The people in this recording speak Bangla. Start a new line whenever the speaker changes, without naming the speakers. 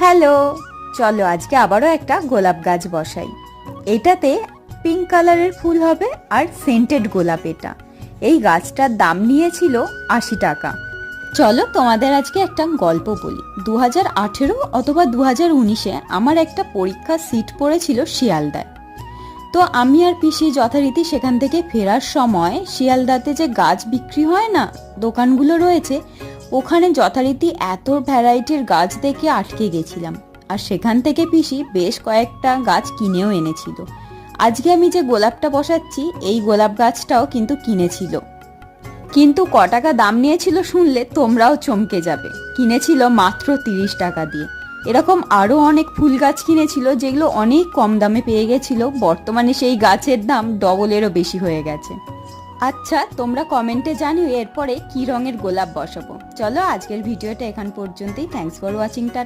হ্যালো, চলো আজকে আবারও একটা গোলাপ গাছ বসাই। এটাতে পিঙ্ক কালারের ফুল হবে আর সেন্টেড গোলাপ। এই গাছটার দাম নিয়েছিল 80 টাকা। চলো তোমাদের আজকে একটা গল্প বলি। 2018 অথবা 2019-এ আমার একটা পরীক্ষার সিট পড়েছিল শিয়ালদায়। তো আমি আর পিসি যথারীতি সেখান থেকে ফেরার সময় শিয়ালদাতে যে গাছ বিক্রি হয় না, দোকানগুলো রয়েছে, ওখানে যথারীতি এত ভ্যারাইটির গাছ দেখে আটকে গেছিলাম। আর সেখান থেকে পিসি বেশ কয়েকটা গাছ কিনেও এনেছিল। আজকে আমি যে গোলাপটা বসাচ্ছি, এই গোলাপ গাছটাও কিন্তু কিনেছিল। কিন্তু ক টাকা দাম নিয়েছিল শুনলে তোমরাও চমকে যাবে। কিনেছিল মাত্র 30 টাকা দিয়ে। এরকম আরও অনেক ফুল গাছ কিনেছিল যেগুলো অনেক কম দামে পেয়ে গেছিল। বর্তমানে সেই গাছের দাম ডবলেরও বেশি হয়ে গেছে। আচ্ছা, তোমরা কমেন্টে জানিও এরপরে কি রঙের গোলাপ বসাবো। চলো আজকের ভিডিওটা এখান পর্যন্তই। Thanks for watching. টাটা।